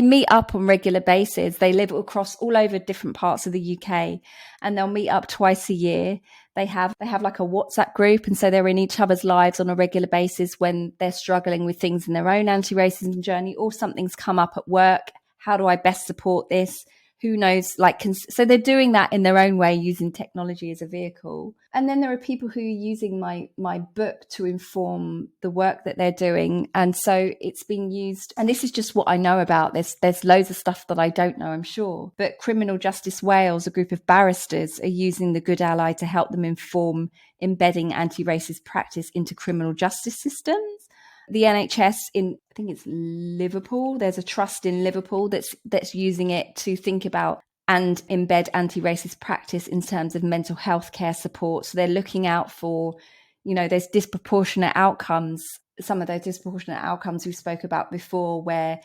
meet up on regular basis. They live across all over different parts of the UK, and they'll meet up twice a year. They have like a WhatsApp group, and so they're in each other's lives on a regular basis when they're struggling with things in their own anti-racism journey, or something's come up at work. How do I best support this? Who knows? So they're doing that in their own way, using technology as a vehicle. And then there are people who are using my book to inform the work that they're doing. And so it's being used, and this is just what I know about this. There's loads of stuff that I don't know, I'm sure. But Criminal Justice Wales, a group of barristers, are using the Good Ally to help them inform embedding anti-racist practice into criminal justice systems. The NHS I think it's Liverpool. There's a trust in Liverpool that's using it to think about and embed anti-racist practice in terms of mental health care support. So they're looking out for, those disproportionate outcomes, some of those disproportionate outcomes we spoke about before, where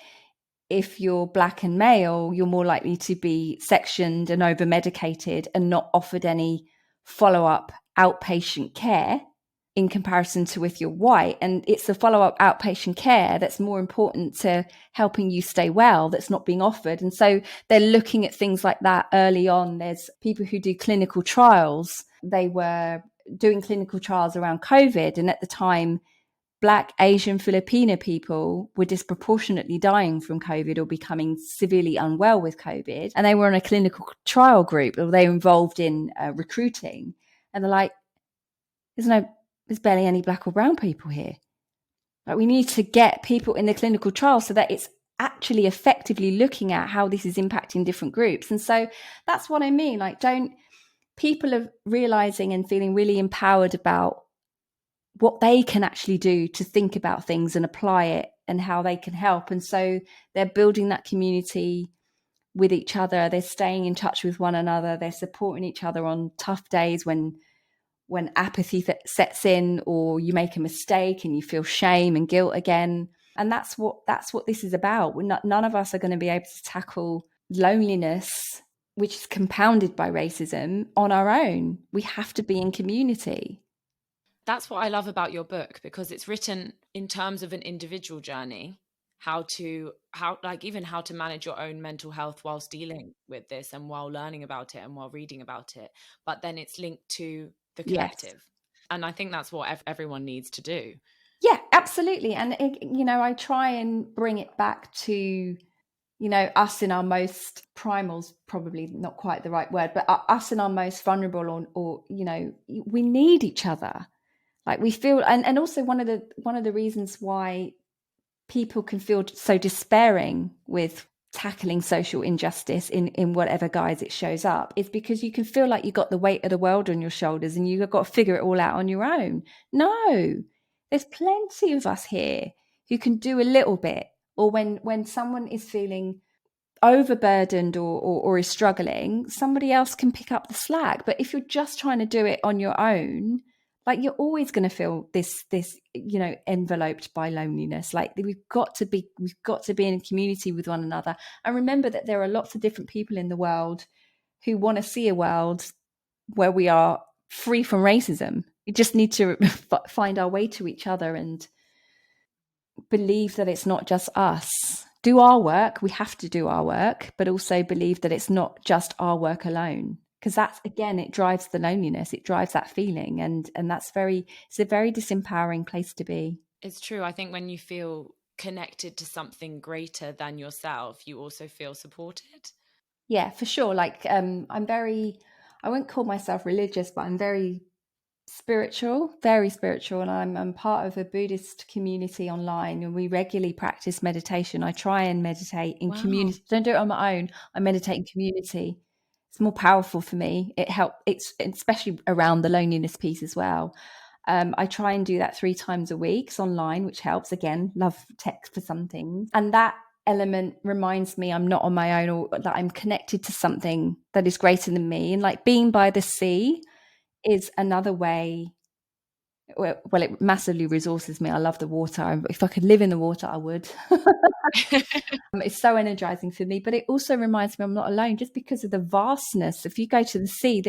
if you're Black and male, you're more likely to be sectioned and over-medicated and not offered any follow-up outpatient care in comparison to if you're white. And it's the follow-up outpatient care that's more important to helping you stay well that's not being offered. And so they're looking at things like that early on. There's people who do clinical trials. They were doing clinical trials around COVID, and at the time Black, Asian, Filipino people were disproportionately dying from COVID or becoming severely unwell with COVID, and they were on a clinical trial group, or they were involved in recruiting, and they're like, there's barely any Black or brown people here. Like, we need to get people in the clinical trial so that it's actually effectively looking at how this is impacting different groups. And so that's what I mean. Like, people are realizing and feeling really empowered about what they can actually do to think about things and apply it and how they can help. And so they're building that community with each other. They're staying in touch with one another. They're supporting each other on tough days when apathy sets in, or you make a mistake and you feel shame and guilt again. And that's what this is about. None of us are going to be able to tackle loneliness, which is compounded by racism, on our own. We have to be in community. That's what I love about your book, because it's written in terms of an individual journey, how to manage your own mental health whilst dealing with this and while learning about it and while reading about it. But then it's linked to the collective. Yes. And I think that's what everyone needs to do. Yeah, absolutely. And, I try and bring it back to, us in our most primals, probably not quite the right word, but us in our most vulnerable, or we need each other. Like, we feel, and also one of the reasons why people can feel so despairing with tackling social injustice in whatever guise it shows up is because you can feel like you got the weight of the world on your shoulders and you've got to figure it all out on your own. No, There's plenty of us here who can do a little bit. Or when someone is feeling overburdened or is struggling, somebody else can pick up the slack. But if you're just trying to do it on your own, like, you're always going to feel this enveloped by loneliness. Like, we've got to be in a community with one another, and remember that there are lots of different people in the world who want to see a world where we are free from racism. We just need to find our way to each other and believe that it's not just us. Do our work. We have to do our work, but also believe that it's not just our work alone. Because that's, again, it drives the loneliness. It drives that feeling. And it's a very disempowering place to be. It's true. I think when you feel connected to something greater than yourself, you also feel supported. Yeah, for sure. Like, I wouldn't call myself religious, but I'm very spiritual, and I'm part of a Buddhist community online, and we regularly practice meditation. I try and meditate in community. Don't do it on my own. I meditate in community. It's more powerful for me. It's especially around the loneliness piece as well. I try and do that 3 times a week. It's online, which helps. Again, love tech for some things. And that element reminds me I'm not on my own, or that I'm connected to something that is greater than me. And like, being by the sea is another way. Well, it massively resources me. I love the water. If I could live in the water, I would. It's so energizing for me, but it also reminds me I'm not alone, just because of the vastness. If you go to the sea,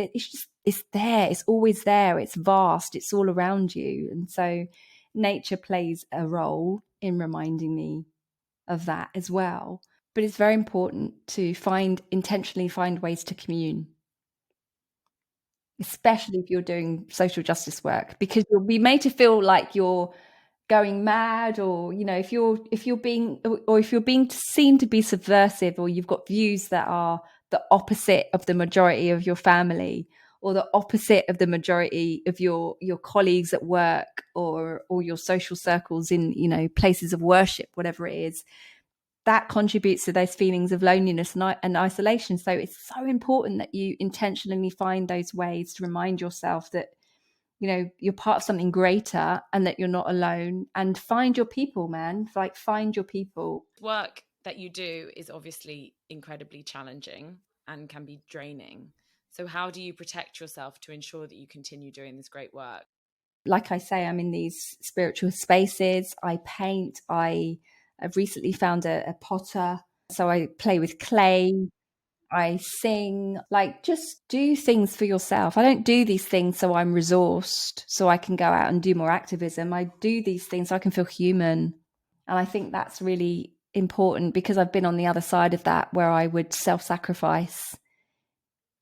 it's there. It's always there. It's vast. It's all around you. And so nature plays a role in reminding me of that as well. But it's very important to intentionally find ways to commune, especially if you're doing social justice work, because you'll be made to feel like you're going mad, or if you're being seen to be subversive, or you've got views that are the opposite of the majority of your family, or the opposite of the majority of your colleagues at work, or your social circles in places of worship, whatever it is. That contributes to those feelings of loneliness and isolation. So it's so important that you intentionally find those ways to remind yourself that, you're part of something greater, and that you're not alone. And find your people, man. Like, find your people. Work that you do is obviously incredibly challenging and can be draining. So how do you protect yourself to ensure that you continue doing this great work? Like I say, I'm in these spiritual spaces. I paint. I've recently found a potter. So I play with clay. I sing. Like, just do things for yourself. I don't do these things so I'm resourced, so I can go out and do more activism. I do these things so I can feel human. And I think that's really important, because I've been on the other side of that, where I would self-sacrifice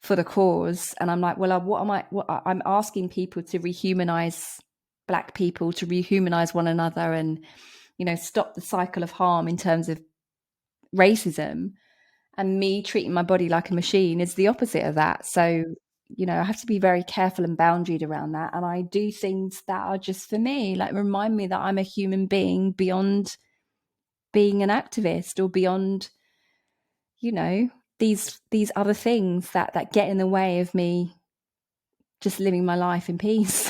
for the cause. And I'm like, well, I'm asking people to rehumanize Black people, to rehumanize one another, and stop the cycle of harm in terms of racism. And me treating my body like a machine is the opposite of that. So I have to be very careful and boundaried around that. And I do things that are just for me, like remind me that I'm a human being beyond being an activist, or beyond these other things that get in the way of me just living my life in peace.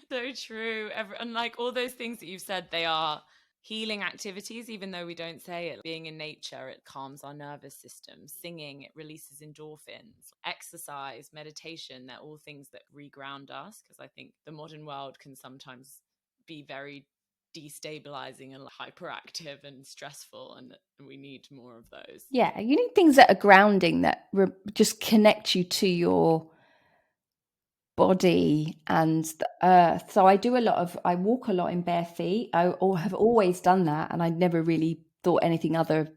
So true. And like all those things that you've said, they are healing activities, even though we don't say it. Being in nature, it calms our nervous system. Singing, it releases endorphins. Exercise, meditation, they're all things that reground us, because I think the modern world can sometimes be very destabilizing and hyperactive and stressful, and we need more of those. Yeah, you need things that are grounding, that just connect you to your body and the earth. So I walk a lot in bare feet. I have always done that, and I never really thought anything other.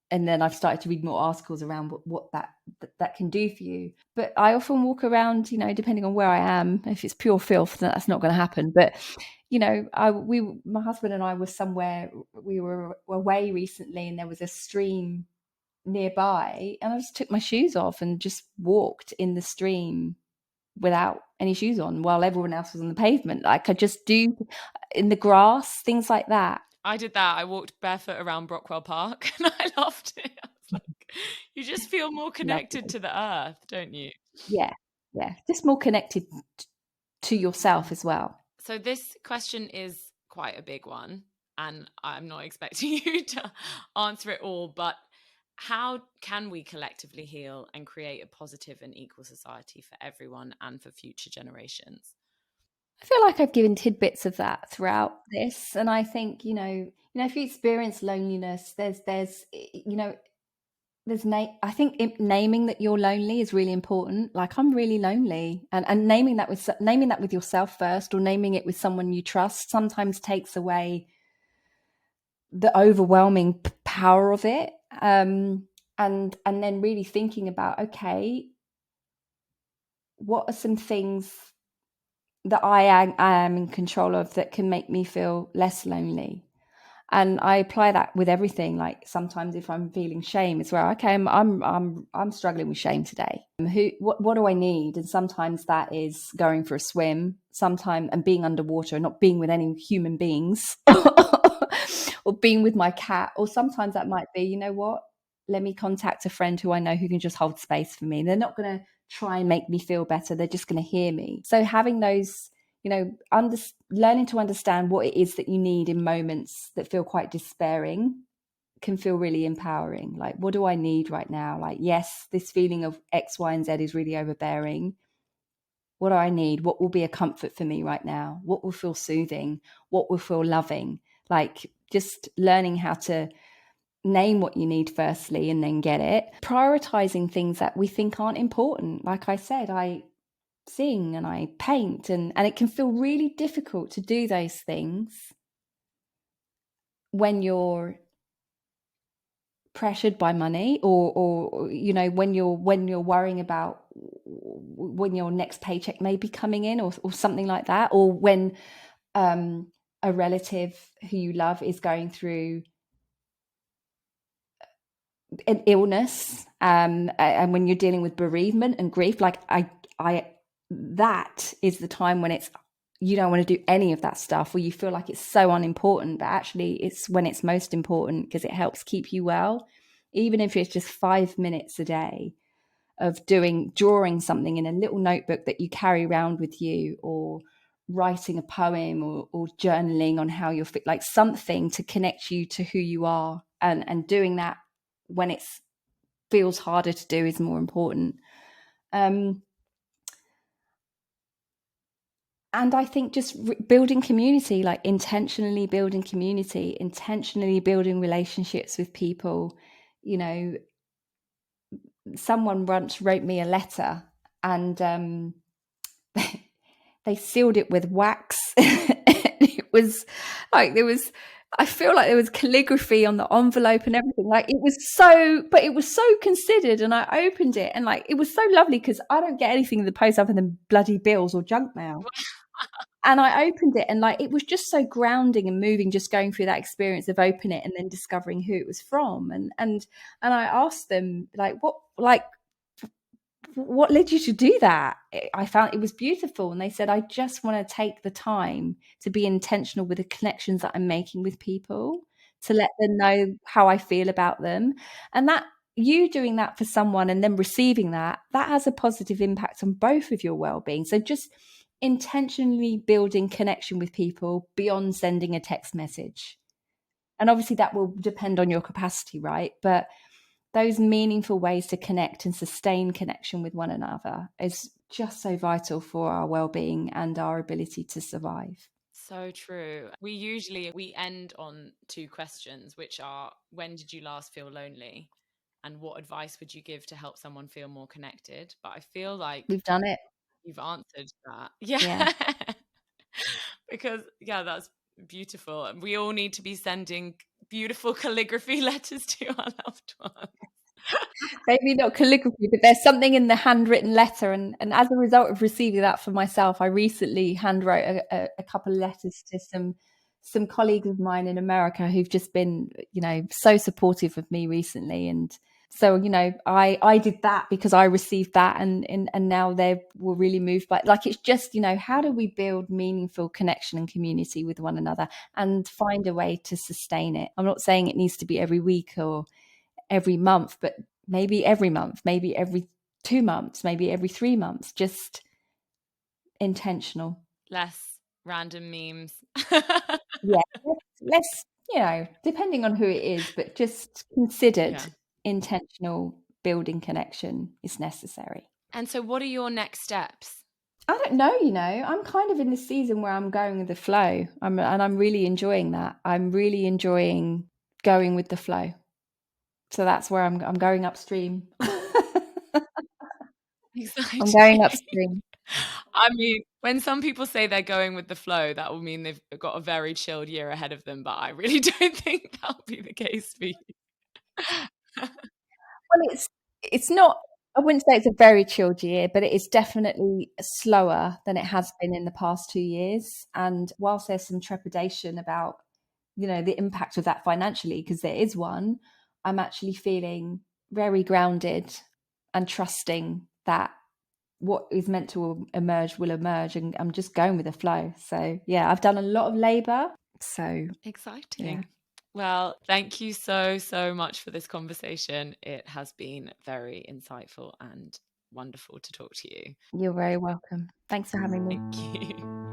And then I've started to read more articles around what that can do for you. But I often walk around, depending on where I am. If it's pure filth, then that's not going to happen. But my husband and I were somewhere. We were away recently, and there was a stream nearby, and I just took my shoes off and just walked in the stream without any shoes on, while everyone else was on the pavement. Like, I just do in the grass, things like that. I did that. I walked barefoot around Brockwell Park, and I loved it. I was like, you just feel more connected to the earth, don't you? Yeah. Just more connected to yourself as well. So this question is quite a big one, and I'm not expecting you to answer it all, but how can we collectively heal and create a positive and equal society for everyone and for future generations? I feel like I've given tidbits of that throughout this, and I think if you experience loneliness, there's I think naming that you're lonely is really important. Like, I'm really lonely, and naming that with yourself first, or naming it with someone you trust, sometimes takes away the overwhelming power of it. And then really thinking about, okay, what are some things that I am in control of that can make me feel less lonely? And I apply that with everything. Like, sometimes if I'm feeling shame as well, okay, I'm struggling with shame today. What do I need? And sometimes that is going for a swim, sometimes, and being underwater and not being with any human beings, or being with my cat. Or sometimes that might be, you know what? Let me contact a friend who I know who can just hold space for me. They're not going to try and make me feel better. They're just going to hear me. So having those, learning to understand what it is that you need in moments that feel quite despairing can feel really empowering. Like, what do I need right now? Like, yes, this feeling of X, Y, and Z is really overbearing. What do I need? What will be a comfort for me right now? What will feel soothing? What will feel loving? Like, just learning how to name what you need firstly, and then get it. Prioritizing things that we think aren't important. Like I said, I sing and I paint, and it can feel really difficult to do those things when you're pressured by money, or when you're worrying about when your next paycheck may be coming in, or something like that, or when a relative who you love is going through an illness, and when you're dealing with bereavement and grief. Like, I that is the time when you don't want to do any of that stuff, or you feel like it's so unimportant, but actually it's when it's most important, because it helps keep you well. Even if it's just 5 minutes a day of drawing something in a little notebook that you carry around with you, or writing a poem, or journaling on how you're like something to connect you to who you are, and doing that when it feels harder to do is more important. And I think just building community, like intentionally building community, intentionally building relationships with people. Someone once wrote me a letter, and they sealed it with wax. It was like, I feel like there was calligraphy on the envelope and everything. Like, it was so considered. And I opened it, and like, it was so lovely, because I don't get anything in the post other than bloody bills or junk mail. And I opened it, and like, it was just so grounding and moving, just going through that experience of opening it and then discovering who it was from. And I asked them, like, what led you to do that? I found it was beautiful. And they said, I just want to take the time to be intentional with the connections that I'm making with people, to let them know how I feel about them. And that, you doing that for someone and then receiving that has a positive impact on both of your well-being. So just intentionally building connection with people beyond sending a text message. And obviously that will depend on your capacity, right? But those meaningful ways to connect and sustain connection with one another is just so vital for our well-being and our ability to survive. So true. We end on 2 questions, which are, when did you last feel lonely? And what advice would you give to help someone feel more connected? But I feel like We've done it. you've answered that. Yeah. Yeah. Because, yeah, that's beautiful. And we all need to be sending beautiful calligraphy letters to our loved ones. Maybe not calligraphy, but there's something in the handwritten letter. And as a result of receiving that for myself, I recently handwrote a couple of letters to some colleagues of mine in America who've just been, so supportive of me recently. And so, I did that because I received that, and now they were really moved by it. Like, it's just, how do we build meaningful connection and community with one another and find a way to sustain it? I'm not saying it needs to be every week or every month, but maybe every month, maybe every 2 months, maybe every 3 months, just intentional. Less random memes. Yeah, let's, depending on who it is, but just considered intentional building connection is necessary. And so what are your next steps? I don't know, I'm kind of in this season where I'm going with the flow. I'm really enjoying that. I'm really enjoying going with the flow. So that's where I'm going upstream. Exciting. I'm going upstream. I mean, when some people say they're going with the flow, that will mean they've got a very chilled year ahead of them, but I really don't think that'll be the case for you. Well, it's not, I wouldn't say it's a very chilled year, but it is definitely slower than it has been in the past 2 years. And whilst there's some trepidation about, the impact of that financially, because there is one, I'm actually feeling very grounded and trusting that what is meant to emerge will emerge, and I'm just going with the flow. So yeah, I've done a lot of labor. So exciting. Yeah. Well, thank you so much for this conversation. It has been very insightful and wonderful to talk to you. You're very welcome. Thanks for having me. Thank you.